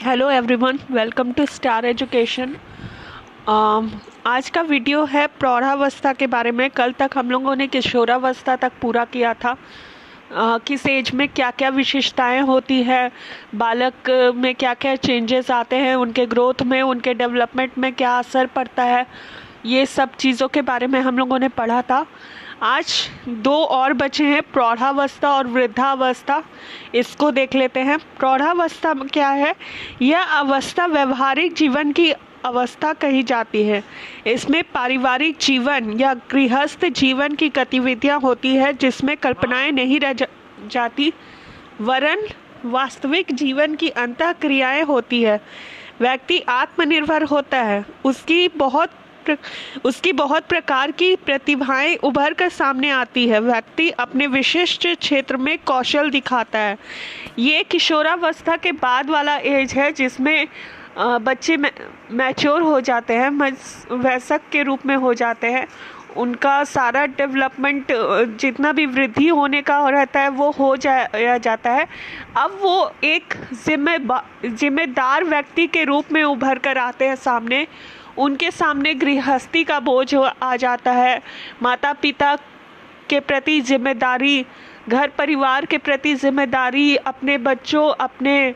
Hello everyone, welcome to star education. आज का video है प्रौढ़ावस्था के बारे में। कल तक हम लोगों ने किशोरावस्था तक पूरा किया था। किस एज में क्या क्या विशेषताएं होती है, बालक में क्या क्या चेंजेस आते हैं, उनके ग्रोथ में, उनके डेवलपमेंट में क्या असर पड़ता है, ये सब चीज़ों के बारे में हम लोगों ने पढ़ा था। आज दो और बचे हैं, प्रौढ़ावस्था और वृद्धावस्था। इसको देख लेते हैं। प्रौढ़ावस्था क्या है? यह अवस्था व्यवहारिक जीवन की अवस्था कही जाती है। इसमें पारिवारिक जीवन या गृहस्थ जीवन की गतिविधियां होती है जिसमें कल्पनाएं नहीं रह जाती, वरन वास्तविक जीवन की अंतः क्रियाएं होती है। व्यक्ति आत्मनिर्भर होता है, उसकी बहुत प्रकार की प्रतिभाएं उभर कर सामने आती है। व्यक्ति अपने विशिष्ट क्षेत्र में कौशल दिखाता है। ये किशोरावस्था के बाद वाला एज है जिसमें बच्चे मैच्योर हो जाते हैं, वयस्क के रूप में हो जाते हैं। उनका सारा डेवलपमेंट, जितना भी वृद्धि होने का रहता है, वो हो जाता है। अब वो एक जिम्मेदार व्यक्ति के रूप में उभर कर आते हैं सामने। उनके सामने गृहस्थी का बोझ आ जाता है, माता पिता के प्रति जिम्मेदारी, घर परिवार के प्रति जिम्मेदारी, अपने बच्चों, अपने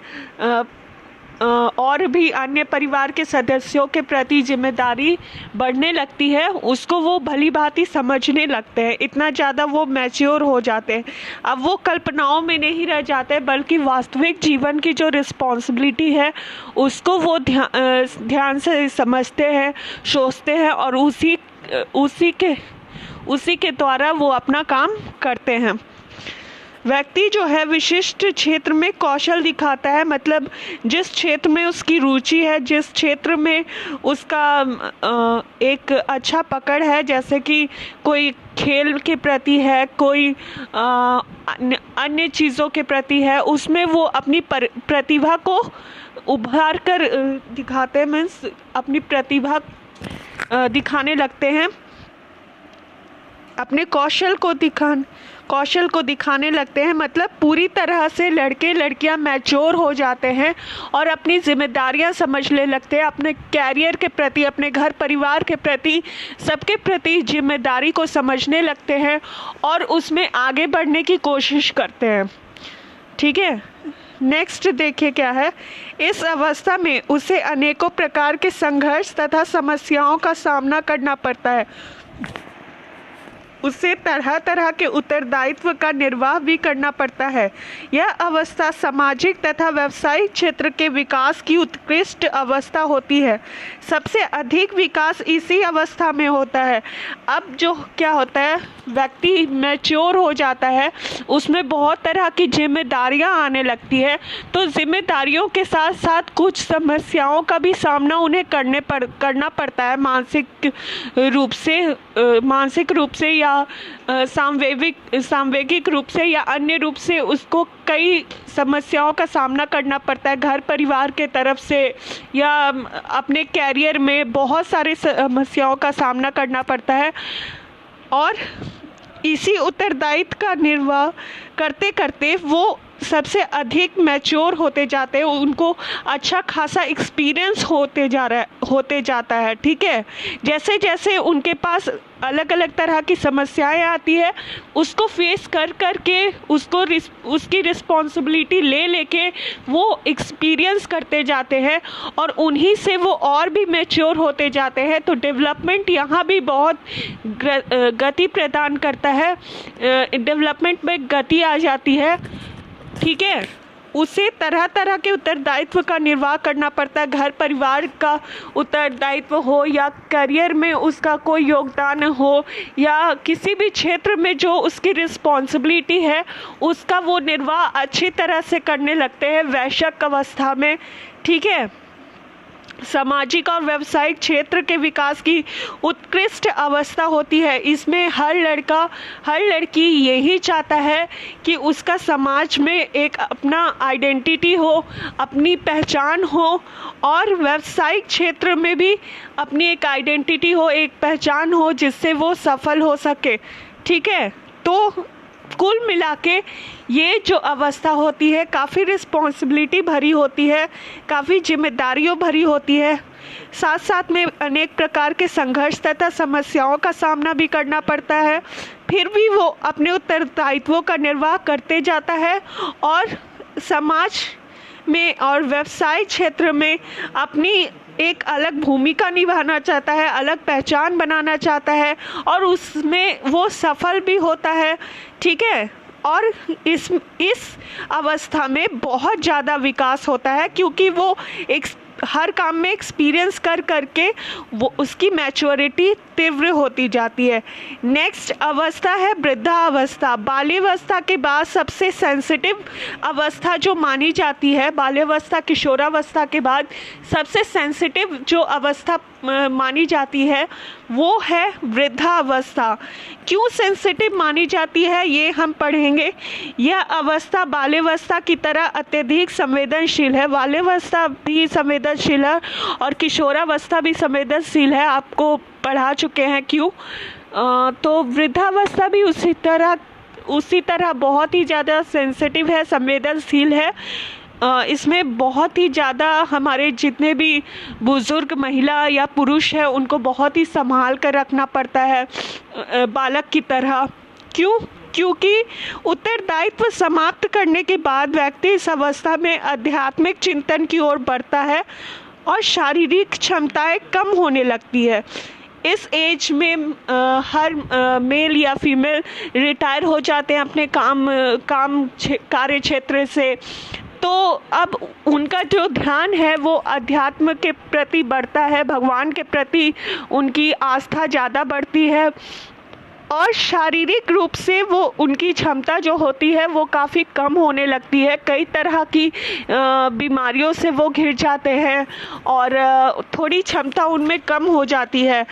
और भी अन्य परिवार के सदस्यों के प्रति जिम्मेदारी बढ़ने लगती है। उसको वो भली भांति समझने लगते हैं, इतना ज़्यादा वो मैच्योर हो जाते हैं। अब वो कल्पनाओं में नहीं रह जाते, बल्कि वास्तविक जीवन की जो रिस्पॉन्सिबिलिटी है उसको वो ध्यान से समझते हैं, सोचते हैं और उसी के द्वारा वो अपना काम करते हैं। व्यक्ति जो है विशिष्ट क्षेत्र में कौशल दिखाता है, मतलब जिस क्षेत्र में उसकी रुचि है, जिस क्षेत्र में उसका एक अच्छा पकड़ है, जैसे कि कोई खेल के प्रति है, कोई अन्य चीज़ों के प्रति है, उसमें वो अपनी प्रतिभा को उभार कर दिखाते हैं, मीन्स अपनी प्रतिभा दिखाने लगते हैं, अपने कौशल को दिखाने लगते हैं। मतलब पूरी तरह से लड़के लड़कियां मैच्योर हो जाते हैं और अपनी जिम्मेदारियां समझने लगते हैं, अपने कैरियर के प्रति, अपने घर परिवार के प्रति, सबके प्रति जिम्मेदारी को समझने लगते हैं और उसमें आगे बढ़ने की कोशिश करते हैं। ठीक है, नेक्स्ट देखिए क्या है। इस अवस्था में उसे अनेकों प्रकार के संघर्ष तथा समस्याओं का सामना करना पड़ता है। उसे तरह तरह के उत्तरदायित्व का निर्वाह भी करना पड़ता है। यह अवस्था सामाजिक तथा व्यावसायिक क्षेत्र के विकास की उत्कृष्ट अवस्था होती है। सबसे अधिक विकास इसी अवस्था में होता है। अब जो क्या होता है, व्यक्ति मैच्योर हो जाता है, उसमें बहुत तरह की जिम्मेदारियां आने लगती है, तो जिम्मेदारियों के साथ साथ कुछ समस्याओं का भी सामना उन्हें करना पड़ता है, मानसिक रूप से या सांवेगिक रूप से या अन्य रूप से उसको कई समस्याओं का सामना करना पड़ता है। घर परिवार के तरफ से या अपने कैरियर में बहुत सारे समस्याओं का सामना करना पड़ता है और इसी उत्तरदायित्व का निर्वाह करते करते वो सबसे अधिक मैच्योर होते जाते हैं। उनको अच्छा खासा एक्सपीरियंस होते जाता है। ठीक है, जैसे जैसे उनके पास अलग अलग तरह की समस्याएं आती है, उसको फेस कर के उसकी रिस्पॉन्सिबिलिटी लेके वो एक्सपीरियंस करते जाते हैं और उन्हीं से वो और भी मैच्योर होते जाते हैं। तो डेवलपमेंट यहाँ भी बहुत गति प्रदान करता है, डेवलपमेंट में गति आ जाती है। ठीक है, उसे तरह तरह के उत्तरदायित्व का निर्वाह करना पड़ता है। घर परिवार का उत्तरदायित्व हो या करियर में उसका कोई योगदान हो या किसी भी क्षेत्र में जो उसकी रिस्पॉन्सिबिलिटी है उसका वो निर्वाह अच्छी तरह से करने लगते हैं वयस्क अवस्था में। ठीक है, सामाजिक और व्यावसायिक क्षेत्र के विकास की उत्कृष्ट अवस्था होती है। इसमें हर लड़की यही चाहता है कि उसका समाज में एक अपना आइडेंटिटी हो, अपनी पहचान हो और व्यावसायिक क्षेत्र में भी अपनी एक आइडेंटिटी हो, एक पहचान हो जिससे वो सफल हो सके। ठीक है, तो कुल मिला के ये जो अवस्था होती है काफ़ी रिस्पॉन्सिबिलिटी भरी होती है, काफ़ी जिम्मेदारियों भरी होती है। साथ साथ में अनेक प्रकार के संघर्ष तथा समस्याओं का सामना भी करना पड़ता है, फिर भी वो अपने उत्तरदायित्वों का निर्वाह करते जाता है और समाज में और व्यवसाय क्षेत्र में अपनी एक अलग भूमिका निभाना चाहता है, अलग पहचान बनाना चाहता है और उसमें वो सफल भी होता है। ठीक है, और इस अवस्था में बहुत ज़्यादा विकास होता है, क्योंकि वो एक हर काम में एक्सपीरियंस कर करके वो उसकी मैच्योरिटी तीव्र होती जाती है। नेक्स्ट अवस्था है वृद्धावस्था। बाल्यावस्था के बाद सबसे सेंसिटिव अवस्था जो मानी जाती है, बाल्यावस्था किशोरावस्था के बाद सबसे सेंसिटिव जो अवस्था मानी जाती है वो है वृद्धावस्था। क्यों सेंसिटिव मानी जाती है ये हम पढ़ेंगे। यह अवस्था बाल्यावस्था की तरह अत्यधिक संवेदनशील है। बाल्यावस्था भी संवेदनशील है और किशोरावस्था भी संवेदनशील है, आपको पढ़ा चुके हैं क्यों। तो वृद्धावस्था भी उसी तरह बहुत ही ज़्यादा सेंसिटिव है, संवेदनशील है। इसमें बहुत ही ज़्यादा हमारे जितने भी बुज़ुर्ग महिला या पुरुष हैं उनको बहुत ही संभाल कर रखना पड़ता है बालक की तरह। क्यों? क्योंकि उत्तरदायित्व समाप्त करने के बाद व्यक्ति इस अवस्था में आध्यात्मिक चिंतन की ओर बढ़ता है और शारीरिक क्षमताएं कम होने लगती है। इस एज में हर मेल या फीमेल रिटायर हो जाते हैं अपने कार्य क्षेत्र से, तो अब उनका जो ध्यान है वो अध्यात्म के प्रति बढ़ता है, भगवान के प्रति उनकी आस्था ज़्यादा बढ़ती है और शारीरिक रूप से वो उनकी क्षमता जो होती है वो काफ़ी कम होने लगती है। कई तरह की बीमारियों से वो घिर जाते हैं और थोड़ी क्षमता उनमें कम हो जाती है।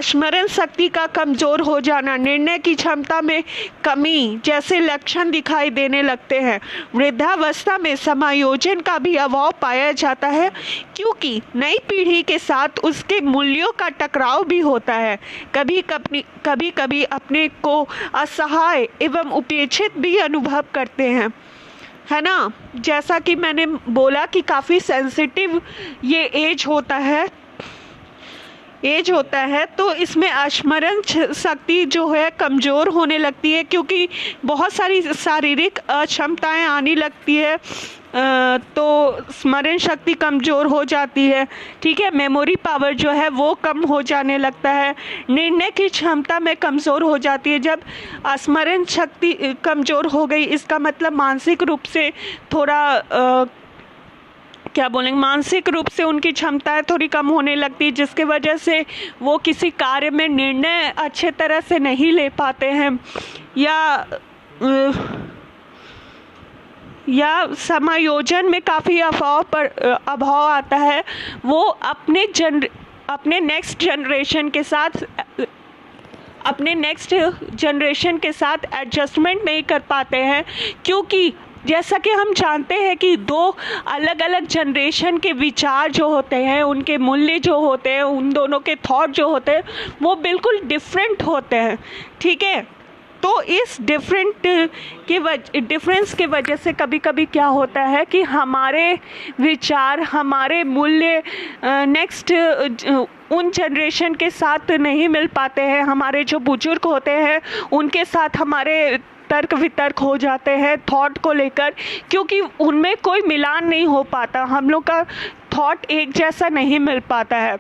स्मरण शक्ति का कमज़ोर हो जाना, निर्णय की क्षमता में कमी जैसे लक्षण दिखाई देने लगते हैं। वृद्धावस्था में समायोजन का भी अभाव पाया जाता है, क्योंकि नई पीढ़ी के साथ उसके मूल्यों का टकराव भी होता है। कभी कभी अपने को असहाय एवं उपेक्षित भी अनुभव करते हैं, है ना। जैसा कि मैंने बोला कि काफ़ी सेंसिटिव ये एज होता है, तो इसमें स्मरण शक्ति जो है कमज़ोर होने लगती है, क्योंकि बहुत सारी शारीरिक अक्षमताएं आने लगती है, तो स्मरण शक्ति कमज़ोर हो जाती है। ठीक है, मेमोरी पावर जो है वो कम हो जाने लगता है, निर्णय की क्षमता में कमज़ोर हो जाती है। जब स्मरण शक्ति कमज़ोर हो गई, इसका मतलब मानसिक रूप से थोड़ा मानसिक रूप से उनकी क्षमताएं थोड़ी कम होने लगती है, जिसके वजह से वो किसी कार्य में निर्णय अच्छे तरह से नहीं ले पाते हैं या समायोजन में काफ़ी अभाव आता है। वो अपने नेक्स्ट जनरेशन के साथ एडजस्टमेंट नहीं कर पाते हैं, क्योंकि जैसा कि हम जानते हैं कि दो अलग अलग जनरेशन के विचार जो होते हैं, उनके मूल्य जो होते हैं, उन दोनों के थॉट जो होते हैं वो बिल्कुल डिफरेंट होते हैं। ठीक है, तो इस डिफरेंस के वजह से कभी कभी क्या होता है कि हमारे विचार, हमारे मूल्य नेक्स्ट उन जनरेशन के साथ नहीं मिल पाते हैं। हमारे जो बुजुर्ग होते हैं उनके साथ हमारे तर्क वितर्क हो जाते हैं थॉट को लेकर, क्योंकि उनमें कोई मिलान नहीं हो पाता, हम लोग का थॉट एक जैसा नहीं मिल पाता है।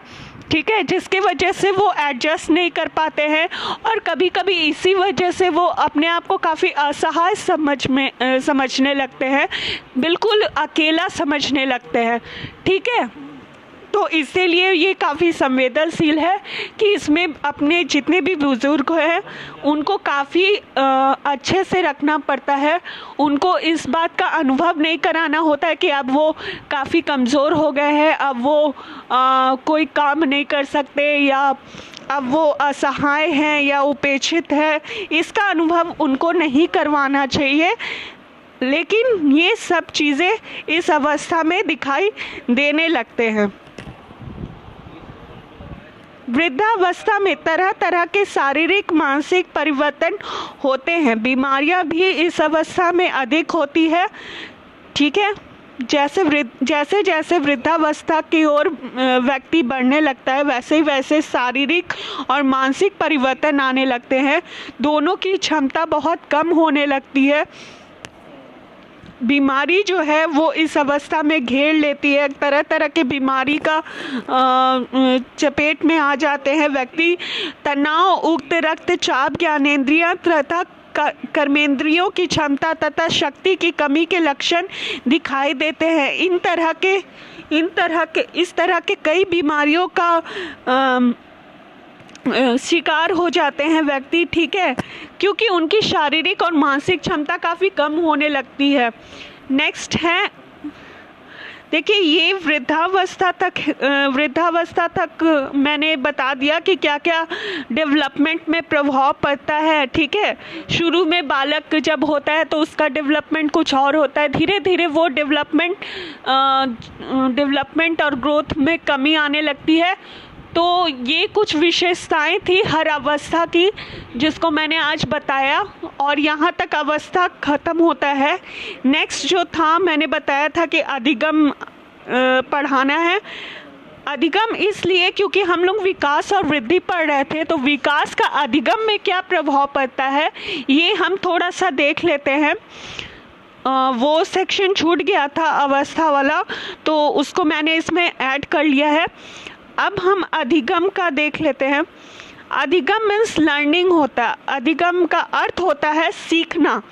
ठीक है, जिसकी वजह से वो एडजस्ट नहीं कर पाते हैं और कभी कभी इसी वजह से वो अपने आप को काफ़ी असहाय समझने लगते हैं, बिल्कुल अकेला समझने लगते हैं। ठीक है, तो इसीलिए ये काफ़ी संवेदनशील है कि इसमें अपने जितने भी बुजुर्ग हैं उनको काफ़ी अच्छे से रखना पड़ता है। उनको इस बात का अनुभव नहीं कराना होता है कि अब वो काफ़ी कमज़ोर हो गए हैं, अब वो कोई काम नहीं कर सकते या अब वो असहाय हैं या उपेक्षित है। इसका अनुभव उनको नहीं करवाना चाहिए, लेकिन ये सब चीज़ें इस अवस्था में दिखाई देने लगते हैं। वृद्धावस्था में तरह तरह के शारीरिक मानसिक परिवर्तन होते हैं। बीमारियां भी इस अवस्था में अधिक होती है। ठीक है, जैसे जैसे वृद्धावस्था की ओर व्यक्ति बढ़ने लगता है वैसे ही वैसे शारीरिक और मानसिक परिवर्तन आने लगते हैं। दोनों की क्षमता बहुत कम होने लगती है। बीमारी जो है वो इस अवस्था में घेर लेती है। तरह तरह के बीमारी का चपेट में आ जाते हैं व्यक्ति। तनाव, उच्च रक्तचाप, ज्ञानेंद्रियां तथा कर्मेंद्रियों की क्षमता तथा शक्ति की कमी के लक्षण दिखाई देते हैं। इस तरह के कई बीमारियों का शिकार हो जाते हैं व्यक्ति। ठीक है, क्योंकि उनकी शारीरिक और मानसिक क्षमता काफ़ी कम होने लगती है। नेक्स्ट है, देखिए ये वृद्धावस्था तक मैंने बता दिया कि क्या क्या डेवलपमेंट में प्रभाव पड़ता है। ठीक है, शुरू में बालक जब होता है तो उसका डेवलपमेंट कुछ और होता है। धीरे धीरे वो डेवलपमेंट और ग्रोथ में कमी आने लगती है। तो ये कुछ विशेषताएं थी हर अवस्था की जिसको मैंने आज बताया, और यहाँ तक अवस्था ख़त्म होता है। नेक्स्ट जो था मैंने बताया था कि अधिगम पढ़ाना है। अधिगम इसलिए क्योंकि हम लोग विकास और वृद्धि पढ़ रहे थे, तो विकास का अधिगम में क्या प्रभाव पड़ता है ये हम थोड़ा सा देख लेते हैं। वो सेक्शन छूट गया था अवस्था वाला, तो उसको मैंने इसमें ऐड कर लिया है। अब हम अधिगम का देख लेते हैं। अधिगम मीन्स लर्निंग होता है। अधिगम का अर्थ होता है सीखना,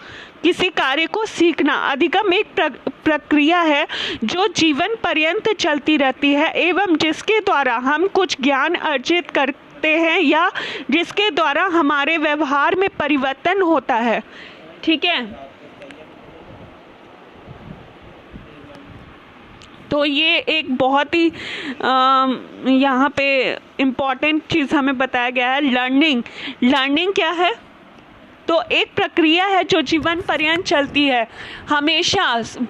किसी कार्य को सीखना। अधिगम एक प्रक्रिया है जो जीवन पर्यंत चलती रहती है एवं जिसके द्वारा हम कुछ ज्ञान अर्जित करते हैं या जिसके द्वारा हमारे व्यवहार में परिवर्तन होता है। ठीक है, तो ये एक बहुत ही यहाँ पे इम्पॉर्टेंट चीज़ हमें बताया गया है। लर्निंग क्या है? तो एक प्रक्रिया है जो जीवन पर्यंत चलती है। हमेशा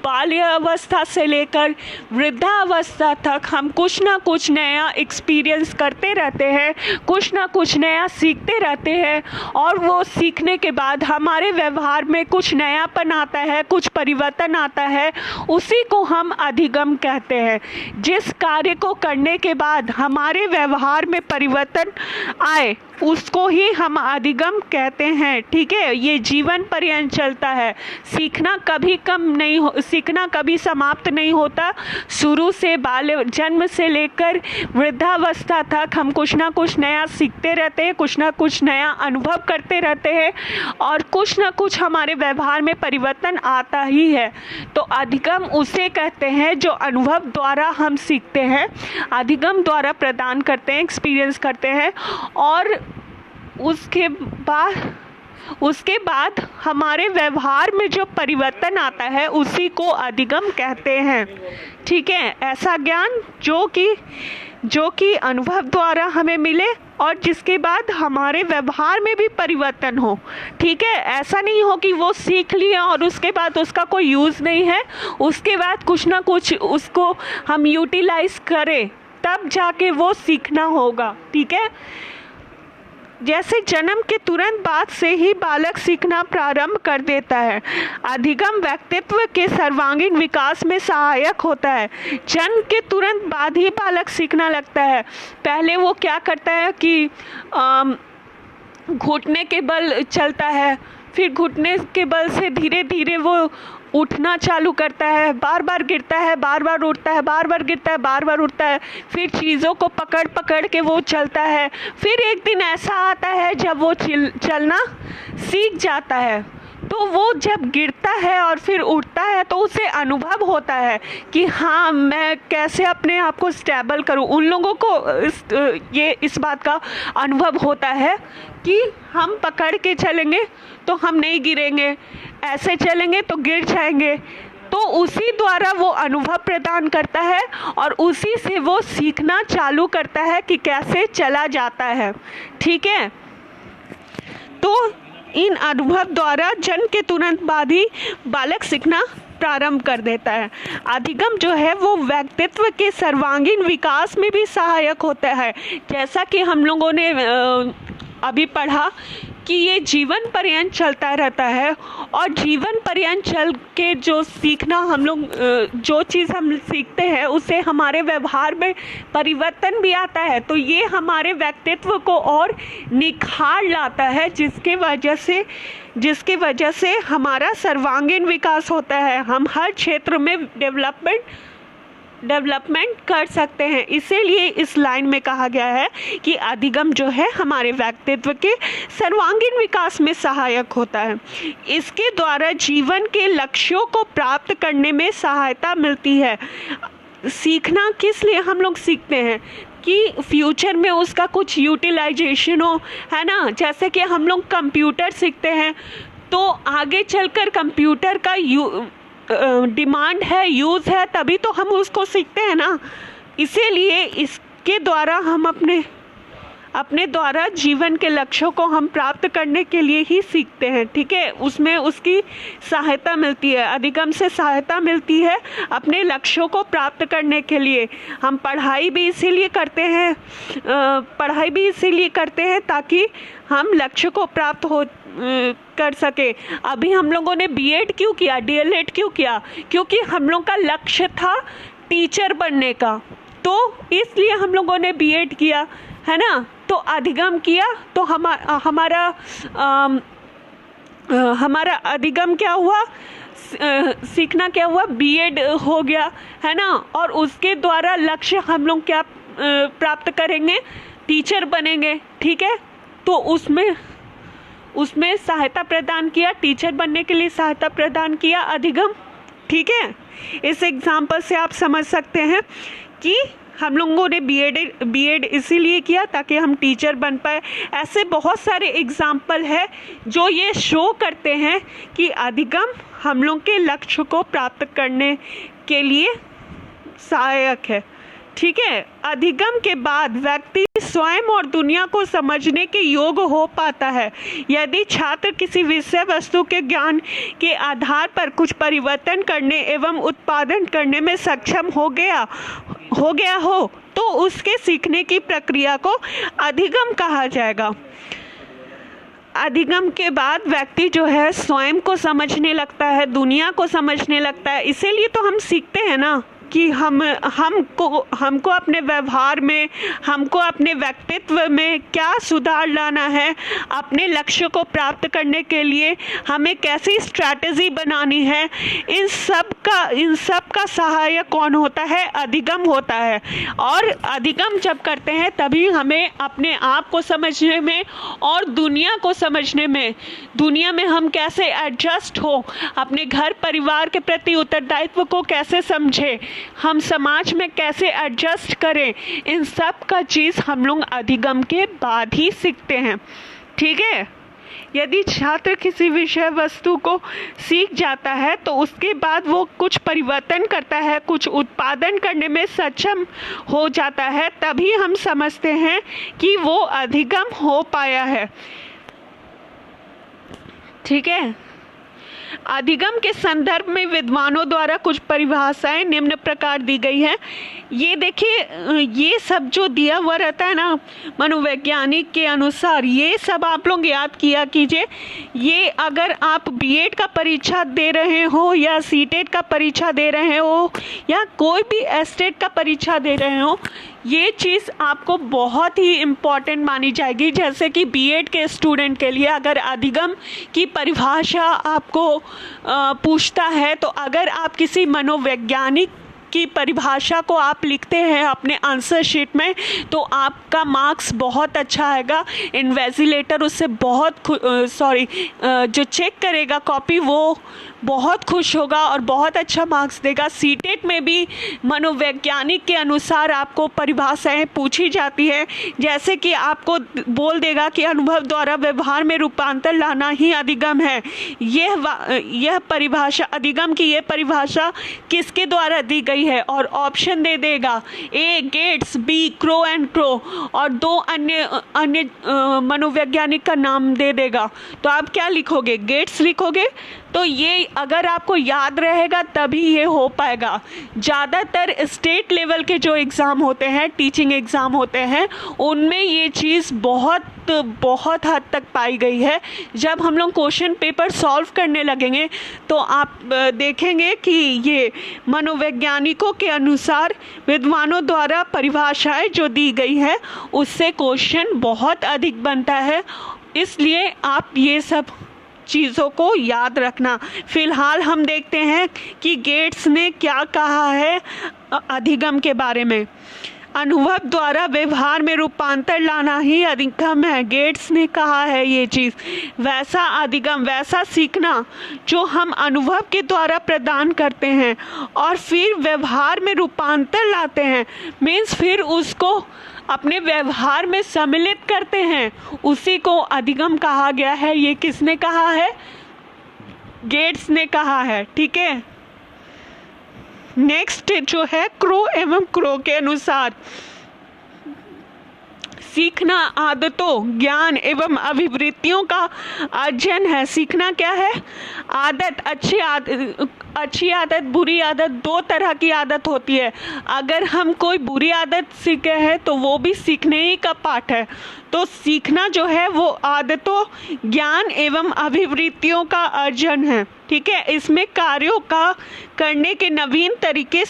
बाल्यावस्था से लेकर वृद्धावस्था तक हम कुछ ना कुछ नया एक्सपीरियंस करते रहते हैं, कुछ ना कुछ नया सीखते रहते हैं, और वो सीखने के बाद हमारे व्यवहार में कुछ नयापन आता है, कुछ परिवर्तन आता है। उसी को हम अधिगम कहते हैं। जिस कार्य को करने के बाद हमारे व्यवहार में परिवर्तन आए उसको ही हम अधिगम कहते हैं। ठीक है, ये जीवन पर्यंत चलता है। सीखना कभी समाप्त नहीं होता। शुरू से जन्म से लेकर वृद्धावस्था तक हम कुछ ना कुछ नया सीखते रहते हैं, कुछ ना कुछ नया अनुभव करते रहते हैं, और कुछ ना कुछ हमारे व्यवहार में परिवर्तन आता ही है। तो अधिगम उसे कहते हैं जो अनुभव द्वारा हम सीखते हैं, अधिगम द्वारा प्रदान करते हैं, एक्सपीरियंस करते हैं, और उसके बाद हमारे व्यवहार में जो परिवर्तन आता है उसी को अधिगम कहते हैं। ठीक है, ऐसा ज्ञान जो कि अनुभव द्वारा हमें मिले और जिसके बाद हमारे व्यवहार में भी परिवर्तन हो। ठीक है, ऐसा नहीं हो कि वो सीख लिया और उसके बाद उसका कोई यूज़ नहीं है, उसके बाद कुछ ना कुछ उसको हम यूटिलाइज करें, तब जाके वो सीखना होगा। ठीक है, जैसे जन्म के तुरंत बाद से ही बालक सीखना प्रारंभ कर देता है। अधिगम व्यक्तित्व के सर्वांगीण विकास में सहायक होता है। जन्म के तुरंत बाद ही बालक सीखना लगता है। पहले वो क्या करता है कि घुटने के बल चलता है, फिर घुटने के बल से धीरे धीरे वो उठना चालू करता है, बार बार गिरता है, बार बार उठता है, बार बार गिरता है, बार बार उठता है, फिर चीज़ों को पकड़ पकड़ के वो चलता है। फिर एक दिन ऐसा आता है जब वो चलना सीख जाता है। तो वो जब गिरता है और फिर उठता है तो उसे अनुभव होता है कि हाँ, मैं कैसे अपने आप को स्टेबल करूँ। उन लोगों को इस बात का अनुभव होता है कि हम पकड़ के चलेंगे तो हम नहीं गिरेंगे, ऐसे चलेंगे तो गिर जाएंगे। तो उसी द्वारा वो अनुभव प्रदान करता है और उसी से वो सीखना चालू करता है कि कैसे चला जाता है। ठीक है, तो इन अनुभव द्वारा जन्म के तुरंत बाद ही बालक सीखना प्रारंभ कर देता है। अधिगम जो है वो व्यक्तित्व के सर्वांगीण विकास में भी सहायक होता है। जैसा कि हम लोगों ने अभी पढ़ा कि ये जीवन पर्यंत चलता रहता है, और जीवन पर्यंत चल के जो सीखना हम लोग जो चीज़ हम सीखते हैं उससे हमारे व्यवहार में परिवर्तन भी आता है। तो ये हमारे व्यक्तित्व को और निखार लाता है, जिसके वजह से हमारा सर्वांगीण विकास होता है। हम हर क्षेत्र में डेवलपमेंट कर सकते हैं। इसीलिए इस लाइन में कहा गया है कि अधिगम जो है हमारे व्यक्तित्व के सर्वांगीण विकास में सहायक होता है। इसके द्वारा जीवन के लक्ष्यों को प्राप्त करने में सहायता मिलती है। सीखना किस लिए हम लोग सीखते हैं कि फ्यूचर में उसका कुछ यूटिलाइजेशन हो, है ना। जैसे कि हम लोग कंप्यूटर सीखते हैं तो आगे चलकर कंप्यूटर का डिमांड है, यूज़ है, तभी तो हम उसको सीखते हैं ना। इसीलिए इसके द्वारा हम अपने द्वारा जीवन के लक्ष्यों को हम प्राप्त करने के लिए ही सीखते हैं, ठीक है। उसमें उसकी सहायता मिलती है, अधिगम से सहायता मिलती है अपने लक्ष्यों को प्राप्त करने के लिए। हम पढ़ाई भी इसीलिए करते हैं ताकि हम लक्ष्य को प्राप्त कर सके। अभी हम लोगों ने बीएड क्यों किया, डीएलएड क्यों किया? क्योंकि हम लोग का लक्ष्य था टीचर बनने का, तो इसलिए हम लोगों ने बीएड किया, है ना। तो अधिगम किया तो हमारा अधिगम क्या हुआ, सीखना क्या हुआ, बीएड हो गया, है ना। और उसके द्वारा लक्ष्य हम लोग क्या प्राप्त करेंगे, टीचर बनेंगे, ठीक है। तो उसमें सहायता प्रदान किया, टीचर बनने के लिए सहायता प्रदान किया अधिगम, ठीक है। इस एग्जाम्पल से आप समझ सकते हैं कि हम लोगों ने बीएड इसीलिए किया ताकि हम टीचर बन पाए। ऐसे बहुत सारे एग्जाम्पल है जो ये शो करते हैं कि अधिगम हम लोग के लक्ष्य को प्राप्त करने के लिए सहायक है, ठीक है। अधिगम के बाद व्यक्ति स्वयं और दुनिया को समझने के योग्य हो पाता है। यदि छात्र किसी विषय वस्तु के ज्ञान के आधार पर कुछ परिवर्तन करने एवं उत्पादन करने में सक्षम हो गया हो तो उसके सीखने की प्रक्रिया को अधिगम कहा जाएगा। अधिगम के बाद व्यक्ति जो है स्वयं को समझने लगता है, दुनिया को समझने लगता है। इसीलिए तो हम सीखते हैं ना कि हमको अपने व्यवहार में, हमको अपने व्यक्तित्व में क्या सुधार लाना है, अपने लक्ष्य को प्राप्त करने के लिए हमें कैसी स्ट्रैटेजी बनानी है। इन सब का सहायक कौन होता है, अधिगम होता है। और अधिगम जब करते हैं तभी हमें अपने आप को समझने में और दुनिया को समझने में, दुनिया में हम कैसे एडजस्ट हो, अपने घर परिवार के प्रति उत्तरदायित्व को कैसे समझे, हम समाज में कैसे एडजस्ट करें, इन सब का चीज़ हम लोग अधिगम के बाद ही सीखते हैं, ठीक है। यदि छात्र किसी विषय वस्तु को सीख जाता है तो उसके बाद वो कुछ परिवर्तन करता है, कुछ उत्पादन करने में सक्षम हो जाता है, तभी हम समझते हैं कि वो अधिगम हो पाया है, ठीक है। अधिगम के संदर्भ में विद्वानों द्वारा कुछ परिभाषाएं निम्न प्रकार दी गई हैं। ये देखिए, ये सब जो दिया हुआ रहता है ना मनोवैज्ञानिक के अनुसार, ये सब आप लोग याद किया कीजिए। ये अगर आप बीएड का परीक्षा दे रहे हो या सीटेट का परीक्षा दे रहे हो या कोई भी एस्टेट का परीक्षा दे रहे हो, ये चीज़ आपको बहुत ही इम्पॉर्टेंट मानी जाएगी। जैसे कि बीएड के स्टूडेंट के लिए अगर अधिगम की परिभाषा आपको पूछता है, तो अगर आप किसी मनोवैज्ञानिक की परिभाषा को आप लिखते हैं अपने आंसर शीट में तो आपका मार्क्स बहुत अच्छा आएगा। इन्वेजिलेटर उससे जो चेक करेगा कॉपी वो बहुत खुश होगा और बहुत अच्छा मार्क्स देगा। सीटेट में भी मनोवैज्ञानिक के अनुसार आपको परिभाषाएं पूछी जाती है, जैसे कि आपको बोल देगा कि अनुभव द्वारा व्यवहार में रूपांतर लाना ही अधिगम है। यह परिभाषा, अधिगम की यह परिभाषा किसके द्वारा दी गई है, और ऑप्शन दे देगा, A gates, B crow and crow, और दो अन्य मनोवैज्ञानिक का नाम दे देगा। तो आप क्या लिखोगे, गेट्स लिखोगे, तो ये अगर आपको याद रहेगा तभी ये हो पाएगा। ज़्यादातर स्टेट लेवल के जो एग्ज़ाम होते हैं, टीचिंग एग्ज़ाम होते हैं, उनमें ये चीज़ बहुत हद तक पाई गई है। जब हम लोग क्वेश्चन पेपर सॉल्व करने लगेंगे तो आप देखेंगे कि ये मनोवैज्ञानिकों के अनुसार विद्वानों द्वारा परिभाषाएं जो दी गई है उससे क्वेश्चन बहुत अधिक बनता है। इसलिए आप ये सब चीज़ों को याद रखना। फिलहाल हम देखते हैं कि गेट्स ने क्या कहा है अधिगम के बारे में। अनुभव द्वारा व्यवहार में रूपांतर लाना ही अधिगम है। गेट्स ने कहा है ये चीज़। वैसा अधिगम, वैसा सीखना जो हम अनुभव के द्वारा प्रदान करते हैं और फिर व्यवहार में रूपांतर लाते हैं, मीन्स फिर उसको अपने व्यवहार में सम्मिलित करते हैं, उसी को अधिगम कहा गया है। ये किसने कहा है? गेट्स ने कहा है। ठीक है, नेक्स्ट जो है क्रो एवं क्रो के अनुसार सीखना आदतों, ज्ञान एवं अभिवृत्तियों का अध्ययन है। सीखना क्या है? आदत, अच्छी आदत, बुरी आदत, दो तरह की आदत होती है। अगर हम कोई बुरी आदत सीखे हैं तो वो भी सीखने ही का पार्ट है। तो सीखना जो है वो आदतों, ज्ञान एवं अभिवृत्तियों का अर्जन है। ठीक है, इसमें कार्यों का करने के नवीन तरीके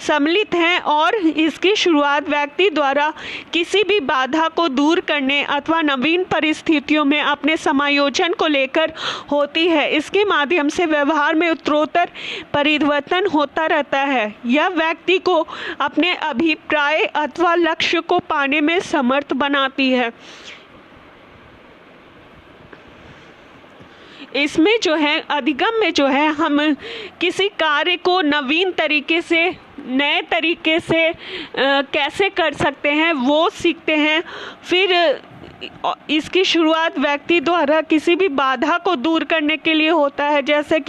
सम्मिलित हैं और इसकी शुरुआत व्यक्ति द्वारा किसी भी बाधा को दूर करने अथवा नवीन परिस्थितियों में अपने समायोजन को लेकर होती है। इसके माध्यम से व्यवहार में उत्तरोत्तर परिवर्तन होता रहता है। यह व्यक्ति को अपने अभिप्राय अथवा लक्ष्य को पाने में समर्थ बनाती है। इसमें जो है अधिगम में जो है हम किसी कार्य को नवीन तरीके से, नए तरीके से कैसे कर सकते हैं वो सीखते हैं। फिर इसकी शुरुआत व्यक्ति द्वारा किसी भी बाधा को दूर करने के लिए होता है। जैसे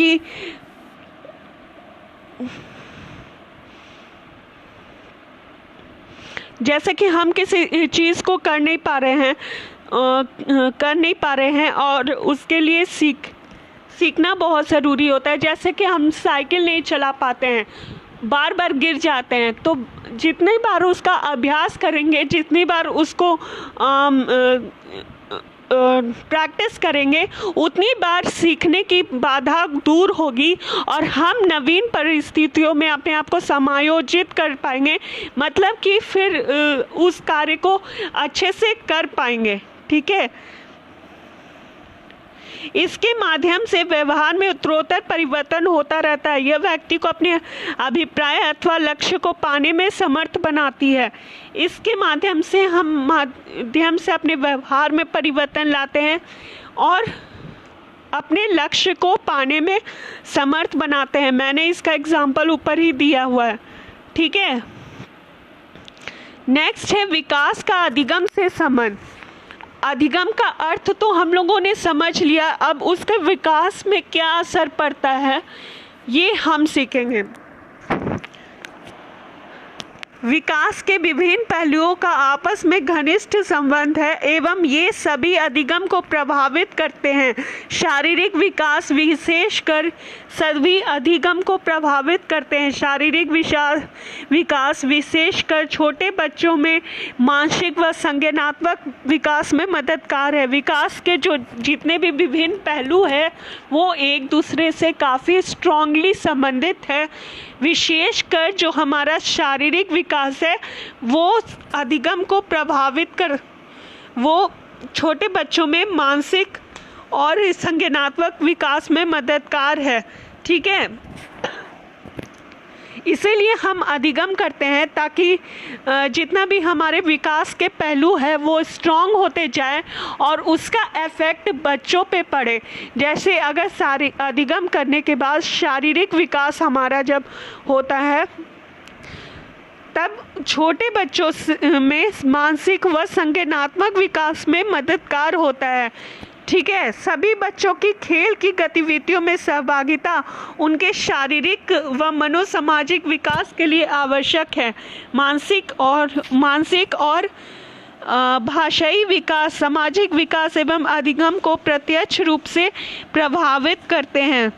कि हम किसी चीज़ को कर नहीं पा रहे हैं और उसके लिए सीखना बहुत ज़रूरी होता है। जैसे कि हम साइकिल नहीं चला पाते हैं, बार बार गिर जाते हैं, तो जितनी बार उसका अभ्यास करेंगे, जितनी बार उसको प्रैक्टिस करेंगे, उतनी बार सीखने की बाधा दूर होगी और हम नवीन परिस्थितियों में अपने आप को समायोजित कर पाएंगे। मतलब कि फिर उस कार्य को अच्छे से कर पाएंगे। ठीक है, इसके माध्यम से व्यवहार में उत्तरोत्तर परिवर्तन होता रहता है। यह व्यक्ति को अपने अभिप्राय अथवा लक्ष्य को पाने में समर्थ बनाती है। इसके माध्यम से हम अपने व्यवहार में परिवर्तन लाते हैं और अपने लक्ष्य को पाने में समर्थ बनाते हैं। मैंने इसका एग्जाम्पल ऊपर ही दिया हुआ है। ठीक है, नेक्स्ट है विकास का अधिगम से संबंध। अधिगम का अर्थ तो हम लोगों ने समझ लिया, अब उसके विकास में क्या असर पड़ता है ये हम सीखेंगे। विकास के विभिन्न पहलुओं का आपस में घनिष्ठ संबंध है एवं ये सभी अधिगम को प्रभावित करते हैं। शारीरिक विकास विशेषकर सभी अधिगम को प्रभावित करते हैं। शारीरिक विकास विशेषकर छोटे बच्चों में मानसिक व संज्ञानात्मक विकास में मददगार है। विकास के जो जितने भी विभिन्न पहलू हैं वो एक दूसरे से काफ़ी स्ट्रांगली संबंधित है। विशेषकर जो हमारा शारीरिक विकास है वो अधिगम को वो छोटे बच्चों में मानसिक और संज्ञानात्मक विकास में मददगार है। ठीक है, इसीलिए हम अधिगम करते हैं ताकि जितना भी हमारे विकास के पहलू है वो स्ट्रांग होते जाए और उसका इफेक्ट बच्चों पे पड़े। जैसे अगर अधिगम करने के बाद शारीरिक विकास हमारा जब होता है तब छोटे बच्चों में मानसिक व संज्ञानात्मक विकास में मददगार होता है। ठीक है, सभी बच्चों की खेल की गतिविधियों में सहभागिता उनके शारीरिक व मनोसामाजिक विकास के लिए आवश्यक है। मानसिक और भाषाई विकास, सामाजिक विकास एवं अधिगम को प्रत्यक्ष रूप से प्रभावित करते हैं।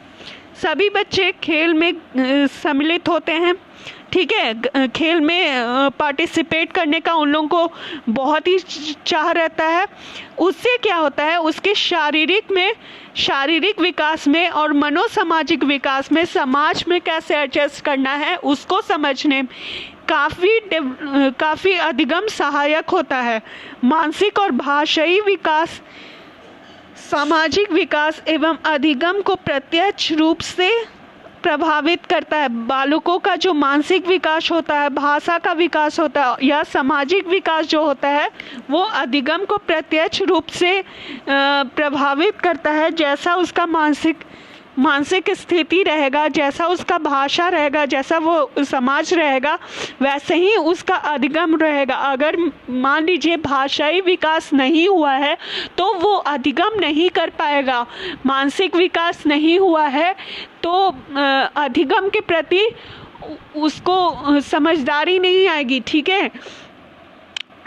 सभी बच्चे खेल में सम्मिलित होते हैं, ठीक है, खेल में पार्टिसिपेट करने का उन लोगों को बहुत ही चाह रहता है। उससे क्या होता है, उसके शारीरिक विकास में और मनोसामाजिक विकास में, समाज में कैसे एडजस्ट करना है उसको समझने काफ़ी अधिगम सहायक होता है। मानसिक और भाषाई विकास, सामाजिक विकास एवं अधिगम को प्रत्यक्ष रूप से प्रभावित करता है। बालकों का जो मानसिक विकास होता है, भाषा का विकास होता है या सामाजिक विकास जो होता है, वो अधिगम को प्रत्यक्ष रूप से प्रभावित करता है। जैसा उसका मानसिक स्थिति रहेगा, जैसा उसका भाषा रहेगा, जैसा वो समाज रहेगा, वैसे ही उसका अधिगम रहेगा। अगर मान लीजिए भाषाई विकास नहीं हुआ है तो वो अधिगम नहीं कर पाएगा। मानसिक विकास नहीं हुआ है तो अधिगम के प्रति उसको समझदारी नहीं आएगी, ठीक है।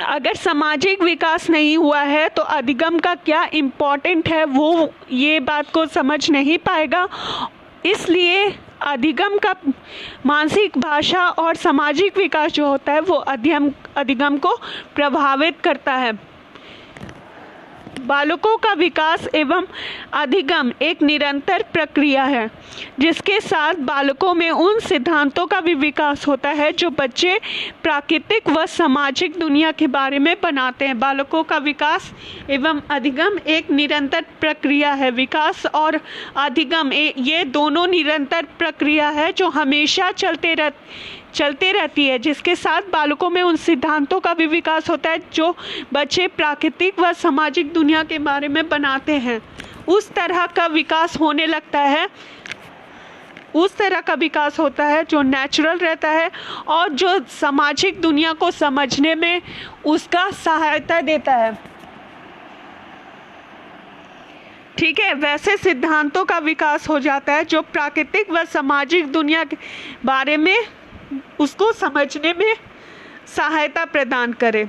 अगर सामाजिक विकास नहीं हुआ है तो अधिगम का क्या इम्पोर्टेंट है वो ये बात को समझ नहीं पाएगा। इसलिए अधिगम का मानसिक, भाषा और सामाजिक विकास जो होता है वो अधिगम को प्रभावित करता है। बालकों का विकास एवं अधिगम एक निरंतर प्रक्रिया है जिसके साथ बालकों में उन सिद्धांतों का भी विकास होता है जो बच्चे प्राकृतिक व सामाजिक दुनिया के बारे में बनाते हैं। बालकों का विकास एवं अधिगम एक निरंतर प्रक्रिया है। विकास और अधिगम ये दोनों निरंतर प्रक्रिया है जो हमेशा चलते रहती है, जिसके साथ बालकों में उन सिद्धांतों का भी विकास होता है जो बच्चे प्राकृतिक व सामाजिक दुनिया के बारे में बनाते हैं। उस तरह का विकास होने लगता है, उस तरह का विकास होता है जो नेचुरल रहता है और जो सामाजिक दुनिया को समझने में उसका सहायता देता है, ठीक है। वैसे सिद्धांतों का विकास हो जाता है जो प्राकृतिक व सामाजिक दुनिया के बारे में उसको समझने में सहायता प्रदान करे।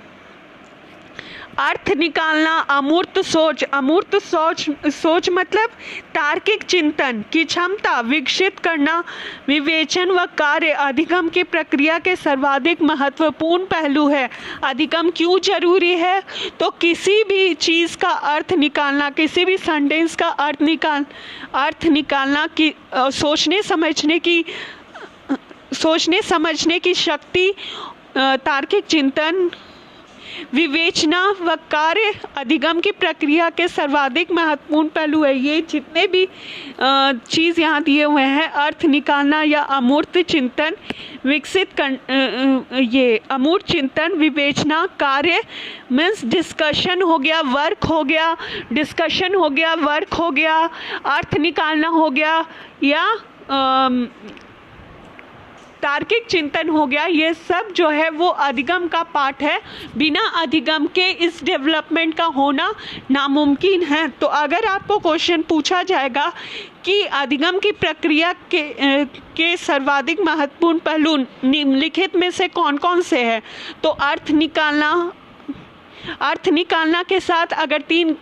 अर्थ निकालना, अमूर्त सोच मतलब तार्किक चिंतन की क्षमता विकसित करना, विवेचन व कार्य अधिगम की प्रक्रिया के सर्वाधिक महत्वपूर्ण पहलू है। अधिगम क्यों जरूरी है? तो किसी भी चीज़ का अर्थ निकालना, किसी भी सेंटेंस का अर्थ निकालना की सोचने समझने की शक्ति, तार्किक चिंतन, विवेचना व कार्य अधिगम की प्रक्रिया के सर्वाधिक महत्वपूर्ण पहलू है। ये जितने भी चीज़ यहाँ दिए हुए हैं, अर्थ निकालना या अमूर्त चिंतन ये अमूर्त चिंतन, विवेचना, कार्य मीन्स डिस्कशन हो गया, वर्क हो गया, डिस्कशन हो गया, वर्क हो गया, अर्थ निकालना हो गया या तार्किक चिंतन हो गया। ये सब जो है वो अधिगम का पार्ट है। बिना अधिगम के इस डेवलपमेंट का होना नामुमकिन है। तो अगर आपको क्वेश्चन पूछा जाएगा कि अधिगम की प्रक्रिया के सर्वाधिक महत्वपूर्ण पहलू निम्नलिखित में से कौन कौन से हैं, तो अर्थ निकालना के साथ अगर 3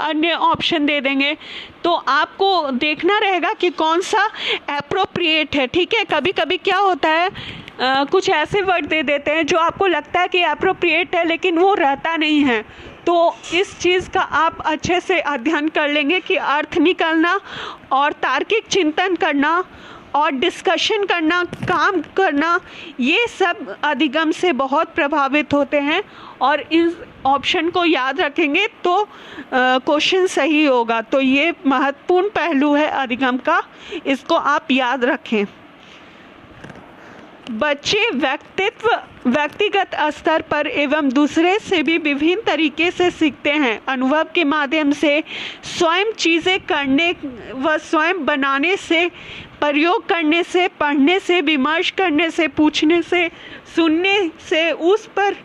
अन्य ऑप्शन दे देंगे तो आपको देखना रहेगा कि कौन सा एप्रोप्रिएट है, ठीक है। कभी कभी क्या होता है, कुछ ऐसे वर्ड दे देते हैं जो आपको लगता है कि एप्रोप्रिएट है लेकिन वो रहता नहीं है। तो इस चीज़ का आप अच्छे से अध्ययन कर लेंगे कि अर्थ निकालना और तार्किक चिंतन करना और डिस्कशन करना, काम करना, ये सब अधिगम से बहुत प्रभावित होते हैं। और इस ऑप्शन को याद रखेंगे तो क्वेश्चन सही होगा। तो ये महत्वपूर्ण पहलू है अधिगम का, इसको आप याद रखें। बच्चे व्यक्तिगत स्तर पर एवं दूसरे से भी विभिन्न तरीके से सीखते हैं। अनुभव के माध्यम से, स्वयं चीज़ें करने व स्वयं बनाने से, प्रयोग करने से, पढ़ने से, विमर्श करने से, पूछने से, सुनने से, उस पर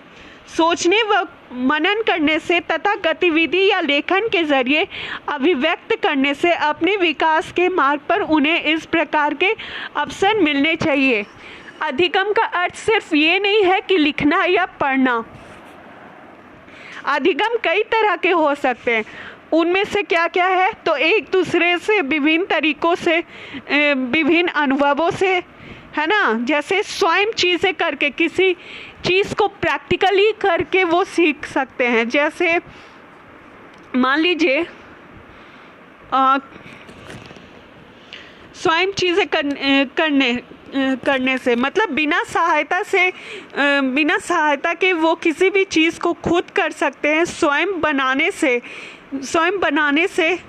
सोचने व मनन करने से तथा गतिविधि या लेखन के जरिए अभिव्यक्त करने से अपने विकास के मार्ग पर उन्हें इस प्रकार के अवसर मिलने चाहिए। अधिगम का अर्थ सिर्फ ये नहीं है कि लिखना या पढ़ना। अधिगम कई तरह के हो सकते हैं। उनमें से क्या क्या है, तो एक दूसरे से विभिन्न तरीकों से, विभिन्न अनुभवों से, है ना, जैसे स्वयं चीज़ें करके, किसी चीज़ को प्रैक्टिकली करके वो सीख सकते हैं। जैसे मान लीजिए स्वयं चीज़ें करने से मतलब बिना सहायता के वो किसी भी चीज़ को खुद कर सकते हैं। स्वयं बनाने से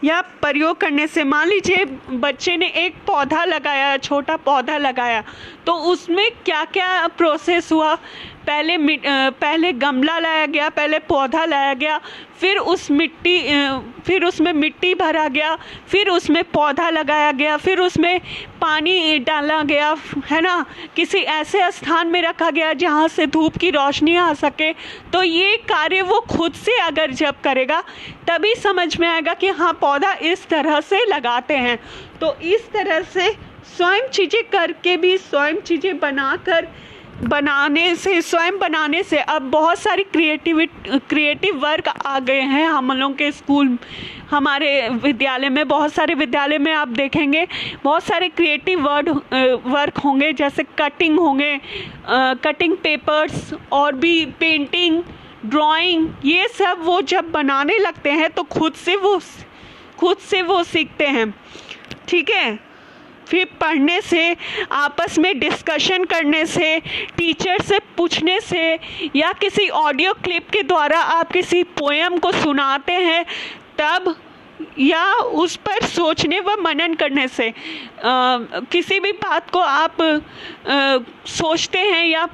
या प्रयोग करने से। मान लीजिए बच्चे ने एक पौधा लगाया, छोटा पौधा लगाया, तो उसमें क्या क्या प्रोसेस हुआ। पहले गमला लाया गया, पहले पौधा लाया गया, फिर उसमें मिट्टी भरा गया, फिर उसमें पौधा लगाया गया, फिर उसमें पानी डाला गया, है ना, किसी ऐसे स्थान में रखा गया जहाँ से धूप की रोशनी आ सके। तो ये कार्य वो खुद से अगर जब करेगा तभी समझ में आएगा कि हाँ, पौधा इस तरह से लगाते हैं। तो इस तरह से स्वयं चीज़ें करके भी, स्वयं चीज़ें स्वयं बनाने से अब बहुत सारी क्रिएटिव वर्क आ गए हैं हम लोगों के स्कूल, हमारे विद्यालय में। बहुत सारे विद्यालय में आप देखेंगे बहुत सारे क्रिएटिव वर्क होंगे, जैसे कटिंग होंगे, कटिंग पेपर्स, और भी पेंटिंग, ड्राइंग, ये सब वो जब बनाने लगते हैं तो खुद से वो सीखते हैं। ठीक है। फिर पढ़ने से, आपस में डिस्कशन करने से, टीचर से पूछने से, या किसी ऑडियो क्लिप के द्वारा आप किसी पोएम को सुनाते हैं तब, या उस पर सोचने व मनन करने से। किसी भी बात को आप सोचते हैं या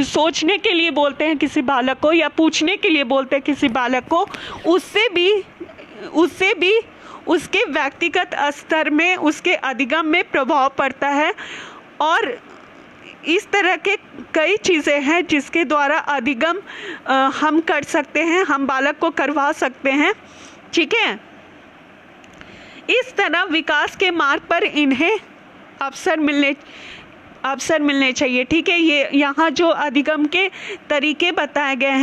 सोचने के लिए बोलते हैं किसी बालक को, या पूछने के लिए बोलते हैं किसी बालक को, उससे भी उसके व्यक्तिगत स्तर में, उसके अधिगम में प्रभाव पड़ता है। और इस तरह के कई चीज़ें हैं जिसके द्वारा अधिगम हम कर सकते हैं, हम बालक को करवा सकते हैं। ठीक है। इस तरह विकास के मार्ग पर इन्हें अवसर मिलने चाहिए। ठीक है। ये यहाँ जो अधिगम के तरीके बताए गए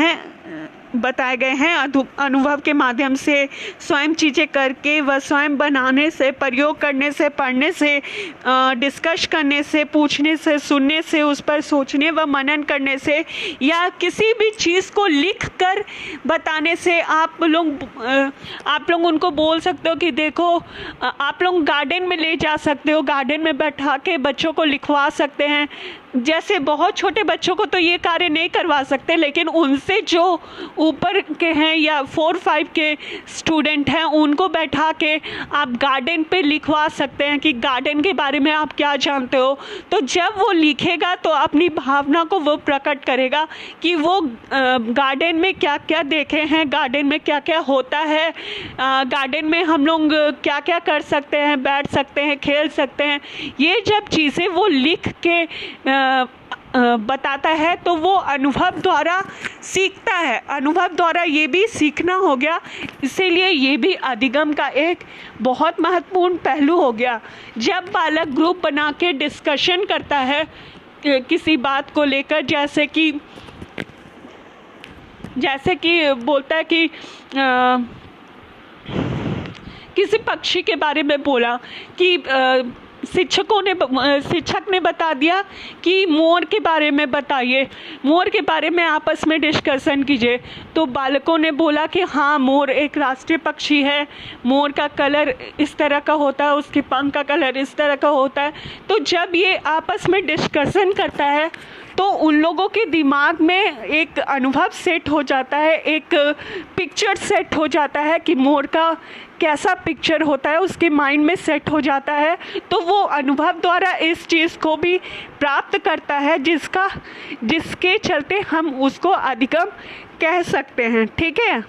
हैं अनुभव के माध्यम से, स्वयं चीज़ें करके व स्वयं बनाने से, प्रयोग करने से, पढ़ने से, डिस्कस करने से, पूछने से, सुनने से, उस पर सोचने व मनन करने से, या किसी भी चीज़ को लिख कर बताने से। आप लोग उनको बोल सकते हो कि देखो, आप लोग गार्डन में ले जा सकते हो, गार्डन में बैठा के बच्चों को लिखवा सकते हैं। जैसे बहुत छोटे बच्चों को तो ये कार्य नहीं करवा सकते, लेकिन उनसे जो ऊपर के हैं या 4-5 के स्टूडेंट हैं, उनको बैठा के आप गार्डन पे लिखवा सकते हैं कि गार्डन के बारे में आप क्या जानते हो। तो जब वो लिखेगा तो अपनी भावना को वो प्रकट करेगा कि वो गार्डन में क्या क्या देखे हैं, गार्डन में क्या क्या होता है, गार्डन में हम लोग क्या क्या कर सकते हैं, बैठ सकते हैं, खेल सकते हैं। ये जब चीज़ें वो लिख के बताता है तो वो अनुभव द्वारा सीखता है। अनुभव द्वारा ये भी सीखना हो गया, इसीलिए ये भी अधिगम का एक बहुत महत्वपूर्ण पहलू हो गया। जब बालक ग्रुप बना के डिस्कशन करता है किसी बात को लेकर, जैसे कि बोलता है कि किसी पक्षी के बारे में बोला कि शिक्षक ने बता दिया कि मोर के बारे में बताइए, मोर के बारे में आपस में डिस्कशन कीजिए। तो बालकों ने बोला कि हाँ, मोर एक राष्ट्रीय पक्षी है, मोर का कलर इस तरह का होता है, उसके पंख का कलर इस तरह का होता है। तो जब ये आपस में डिस्कशन करता है तो उन लोगों के दिमाग में एक अनुभव सेट हो जाता है, एक पिक्चर सेट हो जाता है कि मोर का कैसा पिक्चर होता है, उसके माइंड में सेट हो जाता है। तो वो अनुभव द्वारा इस चीज़ को भी प्राप्त करता है, जिसके चलते हम उसको अधिगम कह सकते हैं। ठीक है।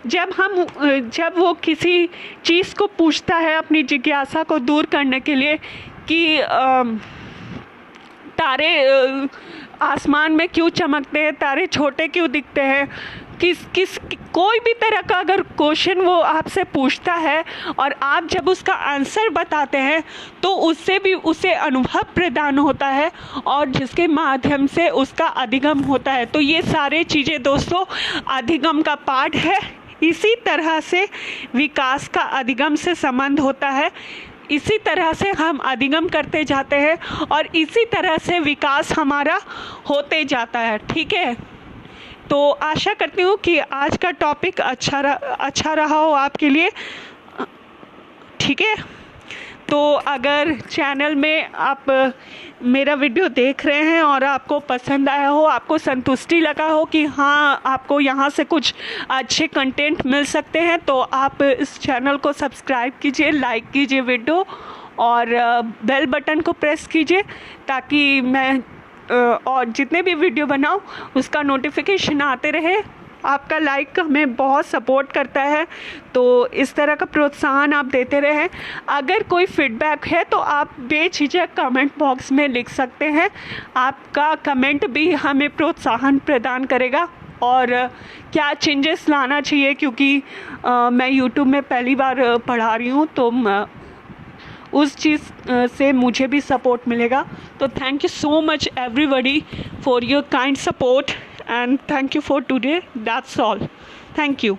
जब वो किसी चीज़ को पूछता है अपनी जिज्ञासा को दूर करने के लिए कि तारे आसमान में क्यों चमकते हैं, तारे छोटे क्यों दिखते हैं, कोई भी तरह का अगर क्वेश्चन वो आपसे पूछता है और आप जब उसका आंसर बताते हैं तो उससे भी उसे अनुभव प्रदान होता है और जिसके माध्यम से उसका अधिगम होता है। तो ये सारे चीज़ें दोस्तों अधिगम का पार्ट है। इसी तरह से विकास का अधिगम से संबंध होता है। इसी तरह से हम अधिगम करते जाते हैं और इसी तरह से विकास हमारा होते जाता है। ठीक है, तो आशा करती हूँ कि आज का टॉपिक अच्छा रहा हो आपके लिए। ठीक है, तो अगर चैनल में आप मेरा वीडियो देख रहे हैं और आपको पसंद आया हो, आपको संतुष्टि लगा हो कि हाँ आपको यहाँ से कुछ अच्छे कंटेंट मिल सकते हैं, तो आप इस चैनल को सब्सक्राइब कीजिए, लाइक कीजिए वीडियो और बेल बटन को प्रेस कीजिए ताकि मैं और जितने भी वीडियो बनाऊँ उसका नोटिफिकेशन आते रहे। आपका लाइक हमें बहुत सपोर्ट करता है, तो इस तरह का प्रोत्साहन आप देते रहें। अगर कोई फीडबैक है तो आप बेझिझक कमेंट बॉक्स में लिख सकते हैं। आपका कमेंट भी हमें प्रोत्साहन प्रदान करेगा और क्या चेंजेस लाना चाहिए, क्योंकि मैं यूट्यूब में पहली बार पढ़ा रही हूँ, तो उस चीज़ से मुझे भी सपोर्ट मिलेगा। तो thank you so much everybody for your kind support and thank you for today. That's all. Thank you.